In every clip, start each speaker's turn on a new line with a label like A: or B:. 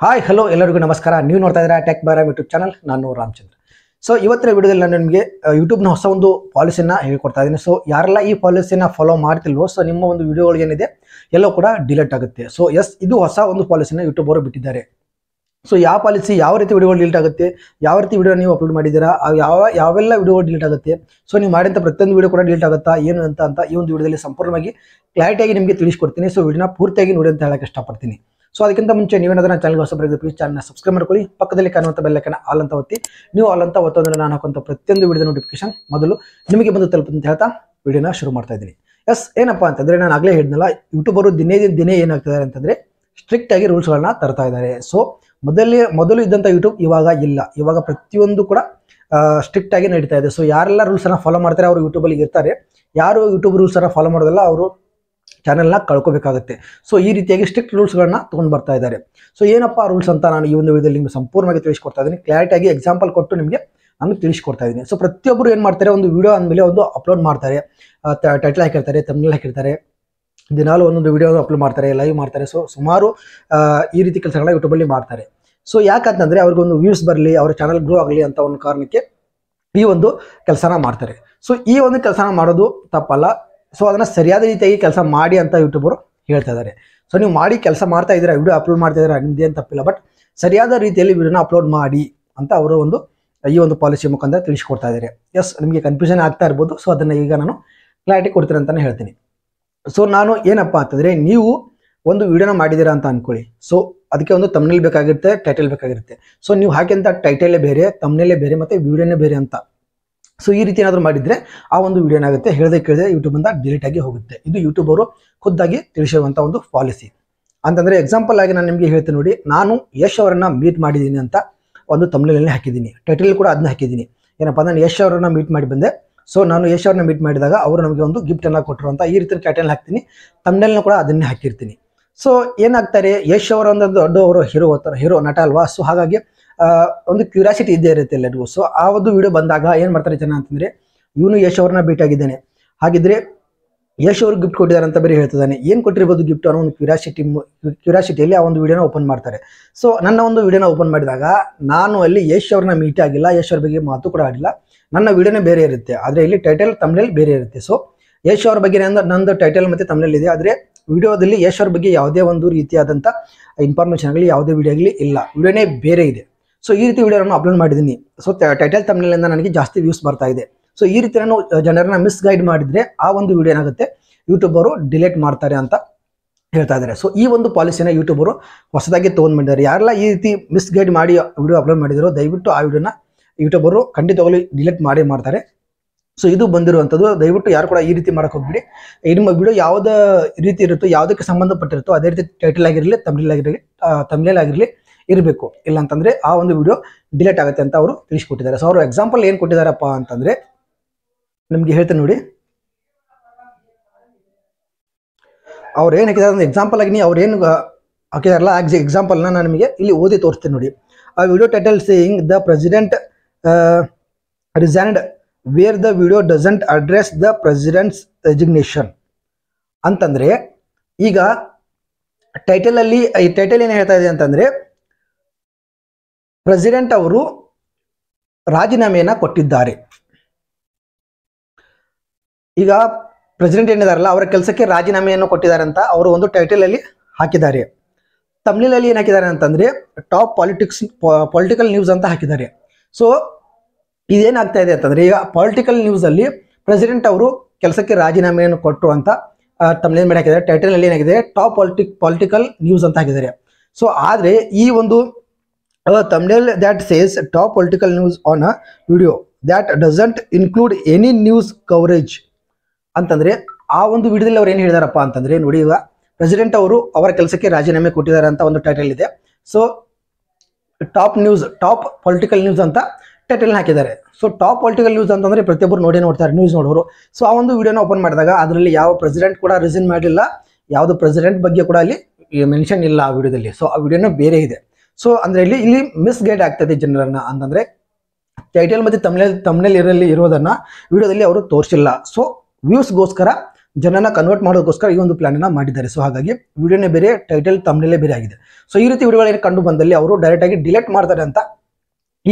A: Hi hello ಎಲ್ಲರಿಗೂ ನಮಸ್ಕಾರ. ನೀವು ನೋಡ್ತಾ ಇದ್ದೀರಾ ಟೆಕ್ ಬಾರ ಯೂಟ್ಯೂಬ್ ಚಾನಲ್. ನಾನು ರಾಮಚಂದ್ರ. ಸೊ ಇವತ್ತಿನ ವಿಡಿಯೋದಲ್ಲಿ ನಾನು ನಿಮಗೆ ಯೂಟ್ಯೂಬ್ನ ಹೊಸ ಒಂದು ಪಾಲಿಸಿನ ಹೇಳ್ಕೊಡ್ತಾ ಇದ್ದೀನಿ. ಸೊ ಯಾರೆಲ್ಲ ಈ ಪಾಲಿಸಿನ ಫಾಲೋ ಮಾಡ್ತಿಲ್ವೋ ಸೊ ನಿಮ್ಮ ಒಂದು ವಿಡಿಯೋಗಳು ಏನಿದೆ ಎಲ್ಲೋ ಕೂಡ ಡಿಲೀಟ್ ಆಗುತ್ತೆ. ಸೊ ಎಸ್, ಇದು ಹೊಸ ಒಂದು ಪಾಲಿಸಿನ ಯೂಟ್ಯೂಬ್ ಅವರು ಬಿಟ್ಟಿದ್ದಾರೆ. ಸೊ ಯಾವ ಪಾಲಿಸಿ, ಯಾವ ರೀತಿ ವಿಡಿಯೋಗಳು ಡಿಲೀಟ್ ಆಗುತ್ತೆ, ಯಾವ ರೀತಿ ವಿಡಿಯೋ ನೀವು ಅಪ್ಲೋಡ್ ಮಾಡಿದ್ದೀರಾ, ಯಾವೆಲ್ಲ ವಿಡಿಯೋಗಳು ಡಿಲೀಟ್ ಆಗುತ್ತೆ, ಸೊ ನೀವು ಮಾಡಿದಂಥ ಪ್ರತಿಯೊಂದು ವಿಡಿಯೋ ಕೂಡ ಡಿಲೀಟ್ ಆಗುತ್ತಾ ಏನು ಅಂತ ಈ ಒಂದು ವಿಡಿಯೋದಲ್ಲಿ ಸಂಪೂರ್ಣವಾಗಿ ಕ್ಲಾರಿಟಿಯಾಗಿ ನಿಮಗೆ ತಿಳಿಸ್ಕೊಡ್ತೀನಿ. ಸೊ ವಿಡಿಯೋನ ಪೂರ್ತಿಯಾಗಿ ನೋಡಿ ಅಂತ ಹೇಳಕ್ಕೆ ಇಷ್ಟಪಡ್ತೀನಿ. ಸೊ ಅದಕ್ಕಿಂತ ಮುಂಚೆ ನೀವೇನಾದ್ರೂ ನನ್ನ ಚಾನಲ್ಗೆ ಹೊಸಬರಿಗೆ ಪ್ಲೀಸ್ ಚಾನಲ್ನ ಸಬ್ಸ್ಕ್ರೈಬ್ ಮಾಡ್ಕೊಳ್ಳಿ. ಪಕ್ಕದಲ್ಲಿ ಕಾಣುವಂಥ ಬೆಲ್ ಐಕಾನ್ ಆಲ್ ಅಂತ ಒತ್ತಿ. ನೀವು ಆಲ್ ಅಂತ ಒತ್ತೋದ್ರೆ ನಾನು ಹಾಕುವಂಥ ಪ್ರತಿಯೊಂದು ವಿಡಿಯೋದ ನೋಟಿಫಿಕೇಶನ್ ಮೊದಲು ನಿಮಗೆ ಬಂದು ತಲುಪುತ್ತೆ ಅಂತ ಹೇಳ್ತಾ ವಿಡಿಯೋನ ಶುರು ಮಾಡ್ತಾ ಇದ್ದೀನಿ. ಎಸ್, ಏನಪ್ಪ ಅಂತಂದರೆ ನಾನು ಆಗಲೇ ಹೇಳಿದ್ನಲ್ಲ, ಯೂಟ್ಯೂಬರು ದಿನೇ ಏನಾಗ್ತಿದ್ದಾರೆ ಅಂತಂದರೆ ಸ್ಟ್ರಿಕ್ಟ್ ಆಗಿ ರೂಲ್ಸ್ಗಳನ್ನ ತರ್ತಾ ಇದ್ದಾರೆ. ಸೊ ಮೊದಲು ಇದ್ದಂಥ ಯೂಟ್ಯೂಬ್ ಇವಾಗ ಇಲ್ಲ. ಇವಾಗ ಪ್ರತಿಯೊಂದು ಕೂಡ ಸ್ಟ್ರಿಕ್ಟ್ ಆಗಿ ನಡೀತಾ ಇದೆ. ಸೊ ಯಾರೆಲ್ಲ ರೂಲ್ಸನ್ನು ಫಾಲೋ ಮಾಡ್ತಾರೆ ಅವರು ಯೂಟ್ಯೂಬಲ್ಲಿ ಇರ್ತಾರೆ. ಯಾರು ಯೂಟ್ಯೂಬ್ ರೂಲ್ಸನ್ನು ಫಾಲೋ ಮಾಡೋದಲ್ಲ ಅವರು ಚಾನಲ್ನ ಕಳ್ಕೋಬೇಕಾಗುತ್ತೆ. ಸೊ ಈ ರೀತಿಯಾಗಿ ಸ್ಟ್ರಿಕ್ಟ್ ರೂಲ್ಸ್ಗಳನ್ನ ತೊಗೊಂಡು ಬರ್ತಾ ಇದ್ದಾರೆ. ಸೊ ಏನಪ್ಪ ರೂಲ್ಸ್ ಅಂತ ನಾನು ಈ ಒಂದು ವಿಡಿಯೋದಲ್ಲಿ ನಿಮಗೆ ಸಂಪೂರ್ಣವಾಗಿ ತಿಳಿಸ್ಕೊಡ್ತಾ ಇದ್ದೀನಿ. ಕ್ಲಾರಿಟಿಯಾಗಿ ಎಕ್ಸಾಂಪಲ್ ಕೊಟ್ಟು ನಿಮಗೆ ನಾನು ತಿಳಿಸ್ಕೊಡ್ತಾ ಇದ್ದೀನಿ. ಸೊ ಪ್ರತಿಯೊಬ್ಬರು ಏನು ಮಾಡ್ತಾರೆ, ಒಂದು ವಿಡಿಯೋ ಅಂದಮೇಲೆ ಒಂದು ಅಪ್ಲೋಡ್ ಮಾಡ್ತಾರೆ, ಟೈಟಲ್ ಹಾಕಿರ್ತಾರೆ, ಥಂಬ್ನೇಲ್ ಹಾಕಿರ್ತಾರೆ, ದಿನಾಲು ಒಂದೊಂದು ವಿಡಿಯೋ ಅಪ್ಲೋಡ್ ಮಾಡ್ತಾರೆ, ಲೈವ್ ಮಾಡ್ತಾರೆ. ಸೊ ಸುಮಾರು ಈ ರೀತಿ ಕೆಲಸಗಳನ್ನ ಯೂಟ್ಯೂಬಲ್ಲಿ ಮಾಡ್ತಾರೆ. ಸೊ ಯಾಕಂತಂದರೆ ಅವ್ರಿಗೊಂದು ವ್ಯೂಸ್ ಬರಲಿ, ಅವ್ರ ಚಾನಲ್ ಗ್ರೋ ಆಗಲಿ ಅಂತ ಒಂದು ಕಾರಣಕ್ಕೆ ಈ ಒಂದು ಕೆಲಸನ ಮಾಡ್ತಾರೆ. ಸೊ ಈ ಒಂದು ಕೆಲಸನ ಮಾಡೋದು ತಪ್ಪಲ್ಲ. ಸೊ ಅದನ್ನು ಸರಿಯಾದ ರೀತಿಯಾಗಿ ಕೆಲಸ ಮಾಡಿ ಅಂತ ಯೂಟ್ಯೂಬರು ಹೇಳ್ತಾ ಇದ್ದಾರೆ. ಸೊ ನೀವು ಮಾಡಿ ಕೆಲಸ ಮಾಡ್ತಾ ಇದ್ದೀರಾ, ವಿಡಿಯೋ ಅಪ್ಲೋಡ್ ಮಾಡ್ತಾ ಇದ್ದೀರಾ, ನಿಮ್ದೇನು ತಪ್ಪಿಲ್ಲ. ಬಟ್ ಸರಿಯಾದ ರೀತಿಯಲ್ಲಿ ವಿಡಿಯೋನ ಅಪ್ಲೋಡ್ ಮಾಡಿ ಅಂತ ಅವರು ಈ ಒಂದು ಪಾಲಿಸಿ ಮುಖಾಂತರ ತಿಳಿಸ್ಕೊಡ್ತಾ ಇದ್ದಾರೆ. ಎಸ್, ನಿಮಗೆ ಕನ್ಫ್ಯೂಷನ್ ಆಗ್ತಾ ಇರ್ಬೋದು. ಸೊ ಅದನ್ನು ಈಗ ನಾನು ಕ್ಲಾರಿಟಿ ಕೊಡ್ತೀನಿ ಅಂತಲೇ ಹೇಳ್ತೀನಿ. ಸೊ ನಾನು ಏನಪ್ಪ ಅಂತಂದರೆ, ನೀವು ಒಂದು ವಿಡಿಯೋನ ಮಾಡಿದ್ದೀರಾ ಅಂತ ಅಂದ್ಕೊಳ್ಳಿ. ಸೊ ಅದಕ್ಕೆ ಒಂದು ತಮ್ನೇಲ್ ಬೇಕಾಗಿರುತ್ತೆ, ಟೈಟಲ್ ಬೇಕಾಗಿರುತ್ತೆ. ಸೊ ನೀವು ಹಾಕಿದಂಥ ಟೈಟಲೇ ಬೇರೆ, ತಮ್ನೇಲೇ ಬೇರೆ, ಮತ್ತು ವಿಡಿಯೋನೇ ಬೇರೆ ಅಂತ. ಸೊ ಈ ರೀತಿ ಏನಾದರೂ ಮಾಡಿದರೆ ಆ ಒಂದು ವಿಡಿಯೋ ಏನಾಗುತ್ತೆ, ಕೇಳದೆ ಯೂಟ್ಯೂಬಿಂದ ಡಿಲೀಟ್ ಆಗಿ ಹೋಗುತ್ತೆ. ಇದು ಯೂಟ್ಯೂಬ್ ಅವರು ಖುದ್ದಾಗಿ ತಿಳಿಸಿರುವಂಥ ಒಂದು ಪಾಲಿಸಿ. ಅಂತಂದರೆ ಎಕ್ಸಾಂಪಲ್ ಆಗಿ ನಾನು ನಿಮಗೆ ಹೇಳ್ತೀನಿ ನೋಡಿ. ನಾನು ಯಶ್ ಅವರನ್ನು ಮೀಟ್ ಮಾಡಿದ್ದೀನಿ ಅಂತ ಒಂದು ತಮ್ನೇಲಲ್ಲಿ ಹಾಕಿದ್ದೀನಿ, ಟೈಟಲ್ ಕೂಡ ಅದನ್ನ ಹಾಕಿದ್ದೀನಿ. ಏನಪ್ಪ, ನಾನು ಯಶ್ ಅವರನ್ನು ಮೀಟ್ ಮಾಡಿ ಬಂದೆ. ಸೊ ನಾನು ಯಶ್ ಅವ್ರನ್ನ ಮೀಟ್ ಮಾಡಿದಾಗ ಅವರು ನಮಗೆ ಒಂದು ಗಿಫ್ಟನ್ನು ಕೊಟ್ಟರು ಅಂತ ಈ ರೀತಿ ಟೈಟಲ್ ಹಾಕ್ತೀನಿ, ತಮ್ನೇಲ್ನ ಕೂಡ ಅದನ್ನೇ ಹಾಕಿರ್ತೀನಿ. ಸೊ ಏನಾಗ್ತಾರೆ, ಯಶ್ ಅವರ ಒಂದು ದೊಡ್ಡವರು ಹೀರೋ ನಟ ಅಲ್ವಾ. ಸೊ ಹಾಗಾಗಿ ಒಂದು ಕ್ಯೂರಿಯಾಸಿಟಿ ಇದ್ದೇ ಇರುತ್ತೆ ಎಲ್ಲರಿಗೂ. ಸೊ ಆ ಒಂದು ವಿಡಿಯೋ ಬಂದಾಗ ಏನು ಮಾಡ್ತಾರೆ ಜನ ಅಂತಂದರೆ, ಇವನು ಯಶ್ ಅವ್ರನ್ನ ಭೇಟಿ ಆಗಿದ್ದಾನೆ, ಹಾಗಿದ್ರೆ ಯಶ್ ಅವ್ರಿಗೆ ಗಿಫ್ಟ್ ಕೊಟ್ಟಿದ್ದಾರೆ ಅಂತ ಬೇರೆ ಹೇಳ್ತಿದ್ದಾನೆ, ಏನು ಕೊಟ್ಟಿರ್ಬೋದು ಗಿಫ್ಟ್ ಅನ್ನೋ ಒಂದು ಕ್ಯೂರಿಯಾಸಿಟಿಯಲ್ಲಿ ಆ ಒಂದು ವಿಡಿಯೋನ ಓಪನ್ ಮಾಡ್ತಾರೆ. ಸೊ ನನ್ನ ಒಂದು ವಿಡಿಯೋನ ಓಪನ್ ಮಾಡಿದಾಗ ನಾನು ಅಲ್ಲಿ ಯಶ್ ಅವ್ರನ್ನ ಮೀಟ್ ಆಗಿಲ್ಲ, ಯಶ್ ಅವ್ರ ಬಗ್ಗೆ ಮಾತು ಕೂಡ ಆಡಿಲ್ಲ, ನನ್ನ ವಿಡಿಯೋನೇ ಬೇರೆ ಇರುತ್ತೆ. ಆದರೆ ಇಲ್ಲಿ ಟೈಟಲ್ ತಮ್ನೇಲ್ ಬೇರೆ ಇರುತ್ತೆ. ಸೊ ಯಶ್ ಅವ್ರ ಬಗ್ಗೆ ನಂದು ಟೈಟಲ್ ಮತ್ತು ತಮ್ನೇಲ್ ಇದೆ, ಆದರೆ ವಿಡಿಯೋದಲ್ಲಿ ಯಶ್ ಅವ್ರ ಬಗ್ಗೆ ಯಾವುದೇ ಒಂದು ರೀತಿಯಾದಂಥ ಇನ್ಫಾರ್ಮೇಷನ್ ಆಗಲಿ, ಯಾವುದೇ ವಿಡಿಯೋ ಆಗಲಿ ಇಲ್ಲ, ವಿಡಿಯೋನೇ ಬೇರೆ ಇದೆ. ಸೊ ಈ ರೀತಿ ವಿಡಿಯೋನ ಅಪ್ಲೋಡ್ ಮಾಡಿದ್ದೀನಿ. ಸೊ ಟೈಟಲ್ ತಮ್ನೇಲಿಂದ ನನಗೆ ಜಾಸ್ತಿ ವ್ಯೂಸ್ ಬರ್ತಾ ಇದೆ. ಸೊ ಈ ರೀತಿ ನಾನು ಜನರನ್ನ ಮಿಸ್ಗೈಡ್ ಮಾಡಿದರೆ ಆ ಒಂದು ವಿಡಿಯೋ ಏನಾಗುತ್ತೆ, ಯೂಟ್ಯೂಬ್ ಅವರು ಡಿಲೀಟ್ ಮಾಡ್ತಾರೆ ಅಂತ ಹೇಳ್ತಾ ಇದ್ದಾರೆ. ಸೊ ಈ ಒಂದು ಪಾಲಿಸಿನ ಯೂಟ್ಯೂಬ್ ಅವರು ಹೊಸದಾಗಿ ತೊಗೊಂಡ್ಬಂದಿದ್ದಾರೆ. ಯಾರೆಲ್ಲ ಈ ರೀತಿ ಮಿಸ್ಗೈಡ್ ಮಾಡಿ ವಿಡಿಯೋ ಅಪ್ಲೋಡ್ ಮಾಡಿದ್ರು, ದಯವಿಟ್ಟು ಆ ವಿಡಿಯೋನ ಯೂಟ್ಯೂಬ್ ಅವರು ಖಂಡಿತವಾಗ್ಲೂ ಡಿಲೀಟ್ ಮಾಡ್ತಾರೆ. ಸೊ ಇದು ಬಂದಿರುವಂಥದ್ದು. ದಯವಿಟ್ಟು ಯಾರು ಕೂಡ ಈ ರೀತಿ ಮಾಡೋಕೆ ಹೋಗ್ಬಿಡಿ. ನಿಮ್ಮ ವಿಡಿಯೋ ಯಾವುದೇ ರೀತಿ ಇರುತ್ತೋ, ಯಾವುದಕ್ಕೆ ಸಂಬಂಧಪಟ್ಟಿರುತ್ತೋ ಅದೇ ರೀತಿ ಟೈಟಲ್ ಆಗಿರಲಿ, ತಮ್ನೇಲ್ ಆಗಿರಲಿ ಇರಬೇಕು. ಇಲ್ಲ ಅಂತಂದರೆ ಆ ಒಂದು ವಿಡಿಯೋ ಡಿಲೀಟ್ ಆಗುತ್ತೆ ಅಂತ ಅವರು ತಿಳಿಸ್ಕೊಟ್ಟಿದ್ದಾರೆ. ಸೊ ಅವರು ಎಕ್ಸಾಂಪಲ್ ಏನು ಕೊಟ್ಟಿದ್ದಾರಪ್ಪ ಅಂತಂದರೆ ನಿಮಗೆ ಹೇಳ್ತೇನೆ ನೋಡಿ. ಅವ್ರು ಏನು ಹಾಕಿದ್ದಾರೆ ಅಂದರೆ ಎಕ್ಸಾಂಪಲ್ ಆಗಿ ಅವ್ರು ಏನು ಹಾಕಿದಾರಲ್ಲ ಎಕ್ಸಾಂಪಲ್ನ ನಾನು ನಿಮಗೆ ಇಲ್ಲಿ ಓದಿ ತೋರಿಸ್ತೇನೆ ನೋಡಿ. ಆ video title saying the president resigned where the video doesn't address the president's resignation ಅಂತಂದರೆ, ಈಗ ಟೈಟಲಲ್ಲಿ ಈ ಟೈಟಲ್ ಏನು ಹೇಳ್ತಾ ಇದೆ ಅಂತಂದರೆ, ಪ್ರೆಸಿಡೆಂಟ್ ಅವರು ರಾಜೀನಾಮೆಯನ್ನು ಕೊಟ್ಟಿದ್ದಾರೆ. ಈಗ ಪ್ರೆಸಿಡೆಂಟ್ ಏನಿದಾರಲ್ಲ ಅವರ ಕೆಲಸಕ್ಕೆ ರಾಜೀನಾಮೆಯನ್ನು ಕೊಟ್ಟಿದ್ದಾರೆ ಅಂತ ಅವರು ಒಂದು ಟೈಟಲಲ್ಲಿ ಹಾಕಿದ್ದಾರೆ. ತಮಿಳಲ್ಲಿ ಏನು ಹಾಕಿದ್ದಾರೆ ಅಂತಂದರೆ ಟಾಪ್ ಪೊಲಿಟಿಕಲ್ ನ್ಯೂಸ್ ಅಂತ ಹಾಕಿದ್ದಾರೆ. ಸೊ ಇದೇನಾಗ್ತಾ ಇದೆ ಅಂತಂದರೆ, ಈಗ ಪೊಲಿಟಿಕಲ್ ನ್ಯೂಸಲ್ಲಿ ಪ್ರೆಸಿಡೆಂಟ್ ಅವರು ಕೆಲಸಕ್ಕೆ ರಾಜೀನಾಮೆಯನ್ನು ಕೊಟ್ಟರು ಅಂತ ತಮಿಳಲ್ಲಿ ಮಾಡಿ ಹಾಕಿದ್ದಾರೆ. ಟೈಟಲಲ್ಲಿ ಏನಾಗಿದೆ, ಟಾಪ್ ಪೊಲಿಟಿಕಲ್ ನ್ಯೂಸ್ ಅಂತ ಹಾಕಿದ್ದಾರೆ. ಸೊ ಆದರೆ ಈ ಒಂದು thumbnail that says top political news on a video that doesn't include any news coverage ಅಂತಂದರೆ ಆ ಒಂದು ವಿಡಿಯೋದಲ್ಲಿ ಅವ್ರು ಏನು ಹೇಳಿದಾರಪ್ಪ ಅಂತಂದರೆ ನೋಡಿ, ಈಗ ಪ್ರೆಸಿಡೆಂಟ್ ಅವರು ಅವರ ಕೆಲಸಕ್ಕೆ ರಾಜೀನಾಮೆ ಕೊಟ್ಟಿದ್ದಾರೆ ಅಂತ ಒಂದು ಟೈಟಲ್ ಇದೆ. ಸೊ ಟಾಪ್ ಪೊಲಿಟಿಕಲ್ ನ್ಯೂಸ್ ಅಂತ ಟೈಟಲ್ ಹಾಕಿದ್ದಾರೆ. ಸೊ ಟಾಪ್ ಪೊಲಿಟಿಕಲ್ ನ್ಯೂಸ್ ಅಂತಂದರೆ ಪ್ರತಿಯೊಬ್ಬರು ನೋಡ್ತಾರೆ, ನ್ಯೂಸ್ ನೋಡೋರು. ಸೊ ಆ ಒಂದು ವಿಡಿಯೋನ ಓಪನ್ ಮಾಡಿದಾಗ ಅದರಲ್ಲಿ ಯಾವ ಪ್ರೆಸಿಡೆಂಟ್ ಕೂಡ ರಿಸೈನ್ ಮಾಡಲಿಲ್ಲ, ಯಾವುದು ಪ್ರೆಸಿಡೆಂಟ್ ಬಗ್ಗೆ ಕೂಡ ಅಲ್ಲಿ ಮೆನ್ಷನ್ ಇಲ್ಲ ಆ ವಿಡಿಯೋದಲ್ಲಿ. ಸೊ ಆ ವಿಡಿಯೋನ ಬೇರೆ ಇದೆ. ಸೊ ಅಂದರೆ ಇಲ್ಲಿ ಮಿಸ್ಗೈಡ್ ಆಗ್ತದೆ ಜನರನ್ನು. ಅಂತಂದರೆ ಟೈಟಲ್ ಮತ್ತು ತಮ್ನೇಲ್ ಇರೋದನ್ನು ವಿಡಿಯೋದಲ್ಲಿ ಅವರು ತೋರಿಸಿಲ್ಲ. ಸೊ ವ್ಯೂಸ್ಗೋಸ್ಕರ ಜನನ ಕನ್ವರ್ಟ್ ಮಾಡೋದಕ್ಕೋಸ್ಕರ ಈ ಒಂದು ಪ್ಲಾನ್ ಅನ್ನ ಮಾಡಿದ್ದಾರೆ. ಸೊ ಹಾಗಾಗಿ ವಿಡಿಯೋನೇ ಬೇರೆ, ಟೈಟಲ್ ತಮ್ನೇಲೇ ಬೇರೆ ಆಗಿದೆ. ಸೊ ಈ ರೀತಿ ವಿಡಿಯೋಗಳು ಕಂಡು ಬಂದಲ್ಲಿ ಅವರು ಡೈರೆಕ್ಟ್ ಆಗಿ ಡಿಲೀಟ್ ಮಾಡ್ತಾರೆ ಅಂತ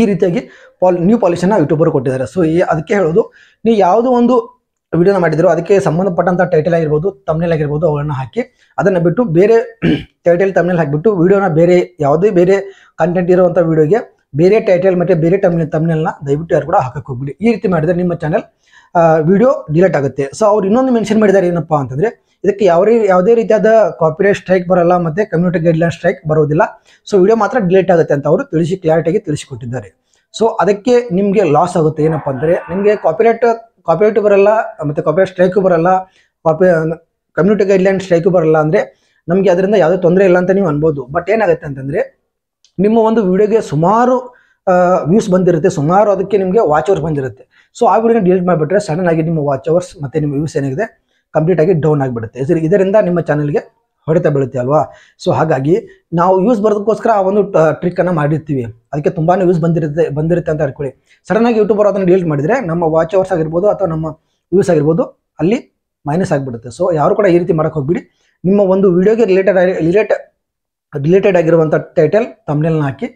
A: ಈ ರೀತಿಯಾಗಿ ನ್ಯೂ ಪಾಲಿಸಿನ ಯೂಟ್ಯೂಬರ್ ಕೊಟ್ಟಿದ್ದಾರೆ. ಸೊ ಅದಕ್ಕೆ ಹೇಳೋದು, ನೀವು ಯಾವುದೋ ಒಂದು ವಿಡಿಯೋನ ಮಾಡಿದ್ರು ಅದಕ್ಕೆ ಸಂಬಂಧಪಟ್ಟಂತ ಟೈಟಲ್ ಆಗಿರ್ಬೋದು, ತಮ್ನೇಲ್ ಆಗಿರ್ಬೋದು, ಅವುಗಳನ್ನ ಹಾಕಿ ಅದನ್ನ ಬಿಟ್ಟು ಬೇರೆ ಟೈಟಲ್ ತಮ್ನೇಲ್ ಹಾಕಿಬಿಟ್ಟು ವಿಡಿಯೋನ ಬೇರೆ ಯಾವುದೇ ಬೇರೆ ಕಂಟೆಂಟ್ ಇರುವಂಥ ವಿಡಿಯೋಗೆ ಬೇರೆ ಟೈಟಲ್ ಮತ್ತು ಬೇರೆ ತಮ್ನೇಲ್ನ ದಯವಿಟ್ಟು ಯಾರು ಕೂಡ ಹಾಕಕ್ಕೆ ಹೋಗ್ಬಿಡಿ. ಈ ರೀತಿ ಮಾಡಿದರೆ ನಿಮ್ಮ ಚಾನಲ್ ವಿಡಿಯೋ ಡಿಲೀಟ್ ಆಗುತ್ತೆ. ಸೊ ಅವ್ರು ಇನ್ನೊಂದು ಮೆನ್ಷನ್ ಮಾಡಿದ್ದಾರೆ, ಏನಪ್ಪಾ ಅಂತಂದ್ರೆ ಇದಕ್ಕೆ ಯಾವುದೇ ರೀತಿಯಾದ ಕಾಪಿರೈಟ್ ಸ್ಟ್ರೈಕ್ ಬರಲ್ಲ ಮತ್ತೆ ಕಮ್ಯುನಿಟಿ ಗೈಡ್ಲೈನ್ ಸ್ಟ್ರೈಕ್ ಬರೋದಿಲ್ಲ. ಸೊ ವಿಡಿಯೋ ಮಾತ್ರ ಡಿಲೀಟ್ ಆಗುತ್ತೆ ಅಂತ ಅವರು ಕ್ಲಾರಿಟಿಯಾಗಿ ತಿಳಿಸಿಕೊಟ್ಟಿದ್ದಾರೆ. ಸೊ ಅದಕ್ಕೆ ನಿಮಗೆ ಲಾಸ್ ಆಗುತ್ತೆ. ಏನಪ್ಪಾ ಅಂದರೆ ನಿಮಗೆ ಕಾಪಿರೈಟ್ ಬರಲ್ಲ, ಮತ್ತೆ ಕಾಪಿರೈಟ್ ಸ್ಟ್ರೈಕು ಬರಲ್ಲ, ಕಮ್ಯುನಿಟಿ ಗೈಡ್ಲೈನ್ ಸ್ಟ್ರೈಕು ಬರಲ್ಲ ಅಂದರೆ ನಮಗೆ ಅದರಿಂದ ಯಾವುದೇ ತೊಂದರೆ ಇಲ್ಲ ಅಂತ ನೀವು ಅನ್ಬೋದು. ಬಟ್ ಏನಾಗುತ್ತೆ ಅಂತಂದರೆ ನಿಮ್ಮ ಒಂದು ವಿಡಿಯೋಗೆ ಸುಮಾರು ವ್ಯೂಸ್ ಬಂದಿರುತ್ತೆ, ಸುಮಾರು ಅದಕ್ಕೆ ನಿಮಗೆ ವಾಚ್ ಅವರ್ಸ್ ಬಂದಿರುತ್ತೆ. ಸೊ ಆ ವಿಡಿಯೋನ ಡಿಲೀಟ್ ಮಾಡಿಬಿಟ್ರೆ ಸಡನ್ ಆಗಿ ನಿಮ್ಮ ವಾಚ್ ಅವರ್ಸ್ ಮತ್ತು ನಿಮ್ಮ ವ್ಯೂಸ್ ಏನಿದೆ ಕಂಪ್ಲೀಟ್ ಆಗಿ ಡೌನ್ ಆಗಿಬಿಡುತ್ತೆ. ಇದರಿಂದ ನಿಮ್ಮ ಚಾನಲ್ಗೆ ಹೊಡೆತ ಬೀಳುತ್ತೆ ಅಲ್ವಾ. ಸೊ ಹಾಗಾಗಿ ನಾವು ಯೂಸ್ ಬರೋದಕ್ಕೋಸ್ಕರ ಆ ಒಂದು ಟ್ರಿಕ್ಕನ್ನು ಮಾಡಿರ್ತೀವಿ, ಅದಕ್ಕೆ ತುಂಬಾ ಯೂಸ್ ಬಂದಿರುತ್ತೆ ಅಂತ ಅನ್ಕೊಳ್ಳಿ. ಸಡನ್ ಆಗಿ ಯೂಟ್ಯೂಬರ್ ಅದನ್ನು ಡಿಲೀಟ್ ಮಾಡಿದರೆ ನಮ್ಮ ವಾಚ್ ಅವರ್ಸ್ ಆಗಿರ್ಬೋದು ಅಥವಾ ನಮ್ಮ ವ್ಯೂಸ್ ಆಗಿರ್ಬೋದು ಅಲ್ಲಿ ಮೈನಸ್ ಆಗಿಬಿಡುತ್ತೆ. ಸೊ ಯಾರು ಕೂಡ ಈ ರೀತಿ ಮಾಡೋಕೆ ಹೋಗ್ಬಿಡಿ. ನಿಮ್ಮ ಒಂದು ವಿಡಿಯೋಗೆ ರಿಲೇಟೆಡ್ ಆಗಿರುವಂಥ ಟೈಟಲ್ ತಮ್ನೇಲ್ನ ಹಾಕಿ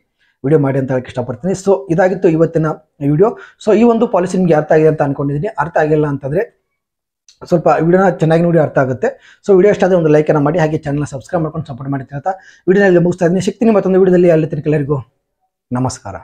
A: ವಿಡಿಯೋ ಮಾಡಿ ಅಂತ ಹೇಳಕ್ಕೆ ಇಷ್ಟಪಡ್ತೀನಿ. ಸೊ ಇದಾಗಿತ್ತು ಇವತ್ತಿನ ವಿಡಿಯೋ. ಸೊ ಈ ಒಂದು ಪಾಲಿಸಿ ನಿಮಗೆ ಅರ್ಥ ಆಗಿದೆ ಅಂತ ಅನ್ಕೊಂಡಿದ್ದೀನಿ. ಅರ್ಥ ಆಗಿಲ್ಲ ಅಂತಂದರೆ ಸ್ವಲ್ಪ ವಿಡಿಯೋನ ಚೆನ್ನಾಗಿ ನೋಡಿ ಅರ್ಥ ಆಗುತ್ತೆ. ಸೊ ವಿಡಿಯೋ ಇಷ್ಟ ಆದರೆ ಒಂದು ಲೈಕನ್ನು ಮಾಡಿ, ಹಾಗೆ ಚಾನಲ್ನ ಸಬ್ಸ್ಕ್ರೈಬ್ ಮಾಡ್ಕೊಂಡು ಸಪೋರ್ಟ್ ಮಾಡಿ ಅಂತ ವಿಡಿಯೋನಲ್ಲಿ ಮುಗಿಸ್ತಾ ಇದ್ದೀನಿ. ಸಿಗ್ತೀನಿ ಮತ್ತೊಂದು ವಿಡಿಯೋದಲ್ಲಿ. ಅಲ್ಲಿ ತನಕ ಎಲ್ಲರಿಗೂ ನಮಸ್ಕಾರ.